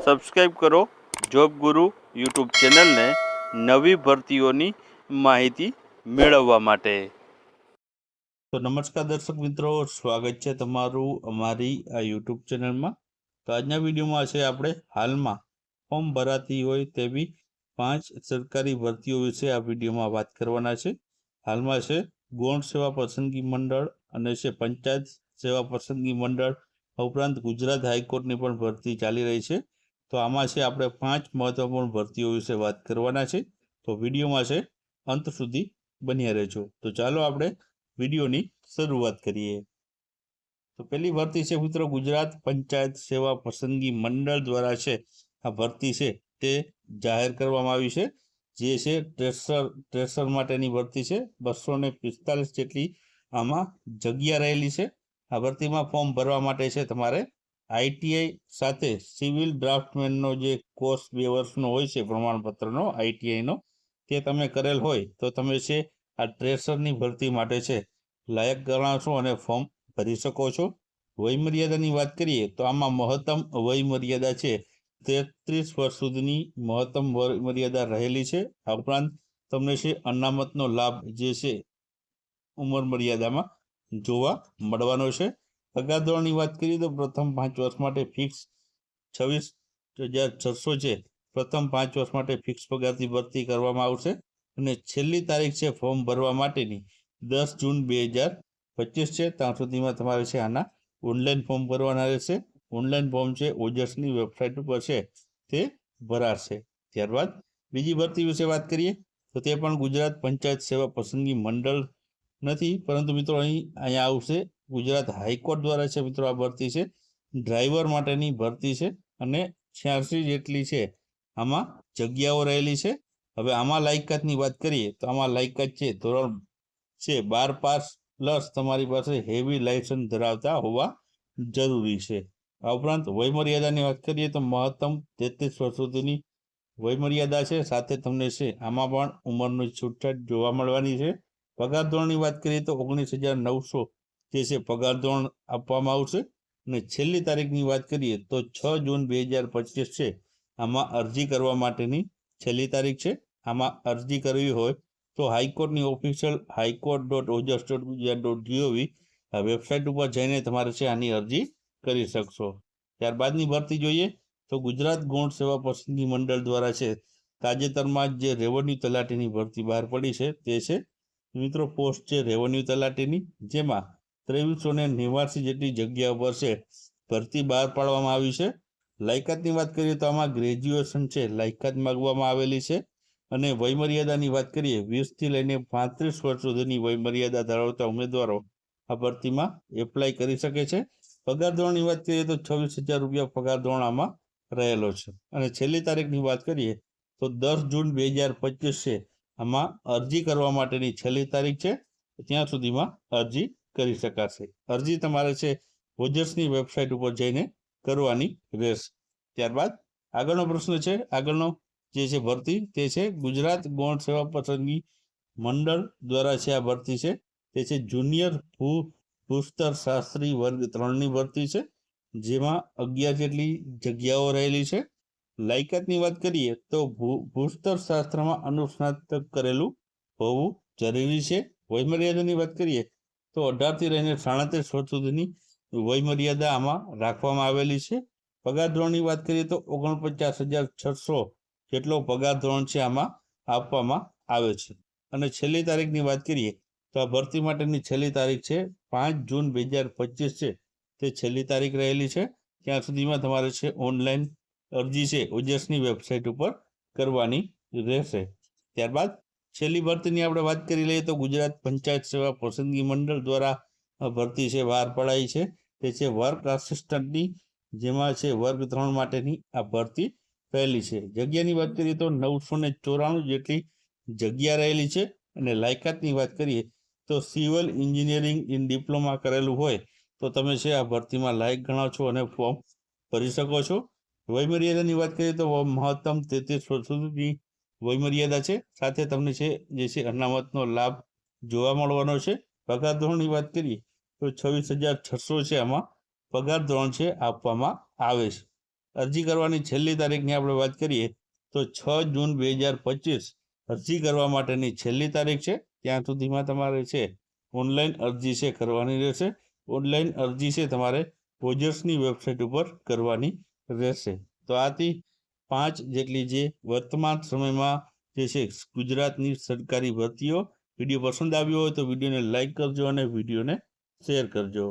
Subscribe કરો job ગુરુ YouTube ચેનલને નવી ભરતીઓની માહિતી મેળવવા માટે। તો નમસ્કાર દર્શક મિત્રો, સ્વાગત છે તમારું અમારી આ યુટ્યુબ ચેનલમાં। તો આજના વિડીયોમાં છે આપણે હાલમાં ફોર્મ ભરાતી હોય તેવી 5 સરકારી ભરતીઓ વિશે આ વિડીયોમાં વાત કરવાના છે। હાલમાં છે ગૌણ સેવા પસંદગી મંડળ અને છે પંચાયત સેવા પસંદગી મંડળ, ઉપરાંત ગુજરાત હાઈકોર્ટની પણ ભરતી ચાલી રહી છે। તો આમાં છે આપણે 5 મહત્વપૂર્ણ ભરતીઓ વિશે વાત કરવાના છે। તો વિડીયોમાં છે અંત સુધી બન્યા રહેજો। તો ચાલો આપણે વિડીયોની શરૂઆત કરીએ। તો પહેલી ભરતી છે મિત્રો, ગુજરાત પંચાયત સેવા પસંદગી મંડળ દ્વારા છે આ ભરતી છે તે જાહેર કરવામાં આવી છે, જે છે ટ્રેસર માટેની ભરતી છે। 245 જેટલી આમાં જગ્યા રહેલી છે। આ ભરતીમાં ફોર્મ ભરવા માટે છે તમારે આઈટીઆઈ સાથે સિવિલ ડ્રાફ્ટમેનનો જે કોર્સ 2 વર્ષનો હોય છે પ્રમાણપત્રનો આઈટીઆઈનો, તે તમે કરેલ હોય તો તમે છે આ ટ્રેસરની ભરતી માટે છે લાયક ગણાશો અને ફોર્મ ભરી શકો છો। વયમર્યાદાની વાત કરીએ તો આમાં મહત્તમ વયમર્યાદા છે 33 વર્ષ સુધીની મહત્તમ વયમર્યાદા રહેલી છે। આ ઉપરાંત તમને છે અનામતનો લાભ જે છે ઉંમર મર્યાદામાં જોવા મળવાનો છે। પગાર ધોરણની વાત કરીએ તો પ્રથમ 5 વર્ષ માટે ફિક્સ 26,600 છે પ્રથમ 5 વર્ષ માટે ફિક્સ પગારથી ભરતી કરવામાં આવશે। અને છેલ્લી તારીખ છે ફોર્મ ભરવા માટેની 10 જૂન 2025 છે। ત્યાં સુધીમાં તમારે છે આના ઓનલાઈન ફોર્મ ભરવાના રહેશે। ઓનલાઈન ફોર્મ છે ઓજસની વેબસાઇટ ઉપર છે તે ભરાશે। ત્યારબાદ બીજી ભરતી વિશે વાત કરીએ તો તે પણ ગુજરાત પંચાયત સેવા પસંદગી મંડળ નથી, પરંતુ મિત્રો અહીંયા આવશે ગુજરાત હાઈકોર્ટ દ્વારા છે મિત્રો આ ભરતી છે ડ્રાઈવર માટેની ભરતી છે અને 86 જેટલી છે આમાં જગ્યાઓ રહેલી છે। હવે આમાં લાયકાતની વાત કરીએ તો આમાં લાયકાત છે ધોરણ છે 12 પાસ પ્લસ તમારી પાસે હેવી લાયસન્સ ધરાવતા હોવા જરૂરી છે। આ ઉપરાંત વયમર્યાદાની વાત કરીએ તો મહત્તમ 33 વર્ષ સુધીની વયમર્યાદા છે, સાથે તમને છે આમાં પણ ઉંમરની છૂટછાટ જોવા મળવાની છે। પગાર ધોરણની વાત કરીએ તો 19,900 જે છે પગાર ધોરણ આપવામાં આવશે। અને છેલ્લી તારીખની વાત કરીએ તો 6 જૂન 2025 છે આમાં અરજી કરવા માટેની છેલ્લી તારીખ છે। આમાં અરજી કરવી હોય તો હાઈકોર્ટની ઓફિશિયલ haikourt.ojs.gujarat.gov આ વેબસાઇટ ઉપર જઈને તમારે છે આની અરજી કરી શકશો। ત્યારબાદની ભરતી જોઈએ તો ગુજરાત ગૌણ સેવા પસંદગી મંડળ દ્વારા છે તાજેતરમાં જે રેવન્યુ તલાટીની ભરતી બહાર પડી છે તે છે મિત્રો પોસ્ટ છે રેવન્યુ તલાટીની, જેમાં 2389 જેટલી જગ્યા પર છે ભરતી બહાર પાડવામાં આવી છે। લાયકાતની વાત કરીએ તો આમાં ગ્રેજ્યુએશન છે લાયકાત માંગવામાં આવેલી છે। અને વયમર્યાદાની વાત કરીએ 20 થી લઈને 35 વર્ષ સુધીની વયમર્યાદા ધરાવતા ઉમેદવારો આ ભરતીમાં એપ્લાય કરી શકે છે। પગાર ધોરણની વાત કરીએ તો 26,000 રૂપિયા પગાર ધોરણ આમાં રહેલો છે। અને છેલ્લી તારીખની વાત કરીએ તો 10 જૂન 2025 છે આમાં અરજી કરવા માટેની છેલ્લી તારીખ છે, ત્યાં સુધીમાં અરજી કરી શકાશે। અરજી તમારે છે ઓજસની વેબસાઇટ ઉપર જઈને કરવાની રહેશે। ત્યારબાદ આગળનો પ્રશ્ન છે, આગળનો જે છે ભરતી તે છે ગુજરાત ગૌણ સેવા પસંદગી મંડળ દ્વારા છે આ ભરતી છે તે છે જુનિયર ભૂસ્તર શાસ્ત્રી વર્ગ 3ની ભરતી છે, જેમાં 11 જેટલી જગ્યાઓ રહેલી છે। લાયકાતની વાત કરીએ તો ભૂસ્તર શાસ્ત્રમાં અનુસ્નાતક કરેલું હોવું જરૂરી છે। વયમર્યાદાની વાત કરીએ તો 18 થી લઈને 37 વર્ષ સુધીની વયમર્યાદા આમાં રાખવામાં આવેલી છે। પગાર ધોરણની વાત કરીએ તો 49,600 જેટલો પગાર ધોરણ છે આમાં આપવામાં આવે છે। અને છેલ્લી તારીખની વાત કરીએ તો આ ભરતી માટેની છેલ્લી તારીખ છે 5 જૂન 2025 છે તે છેલ્લી તારીખ રહેલી છે। ત્યાં સુધીમાં તમારે છે ઓનલાઈન અરજી છે ઓજસની વેબસાઇટ ઉપર કરવાની રહેશે। ત્યારબાદ છેલ્લી ભરતીની આપણે વાત કરી લઈએ તો ગુજરાત પંચાયત સેવા પસંદગી મંડળ દ્વારા ભરતી છે બહાર પડાઈ છે તે છે વર્ક આસિસ્ટન્ટની, જેમાં છે વર્ગ 3 માટેની આ ભરતી પહેલી છે। જગ્યાની વાત કરીએ તો 994 જેટલી જગ્યા રહેલી છે। અને લાયકાતની વાત કરીએ તો સિવિલ એન્જિનિયરિંગ ઇન ડિપ્લોમા કરેલું હોય તો તમે છે આ ભરતીમાં લાયક ગણાવ છો અને ફોર્મ ભરી શકો છો। વયમર્યાદાની વાત કરીએ તો મહત્તમ 33 વર્ષ સુધીની વયમર્યાદા છે, સાથે તમને છે જે છે અનામતનો લાભ જોવા મળવાનો છે। પગાર ધોરણની વાત કરીએ તો 26,600 છે આમાં પગાર ધોરણ છે આપવામાં આવે છે। અરજી કરવાની છેલ્લી તારીખની આપણે વાત કરીએ તો 6 જૂન 2025 અરજી કરવા માટેની છેલ્લી તારીખ છે. ત્યાં સુધીમાં તમારે છે ઓનલાઈન અરજી છે કરવાની રહેશે. ઓનલાઈન અરજી છે તમારે ઓજસની વેબસાઇટ ઉપર કરવાની રહેશે. તો આથી 5 જેટલી જે વર્તમાન સમયમાં જે છે ગુજરાતની સરકારી ભરતીઓ. વિડીયો પસંદ આવ્યો હોય તો વિડીયોને લાઈક કરજો અને વિડીયોને શેર કરજો.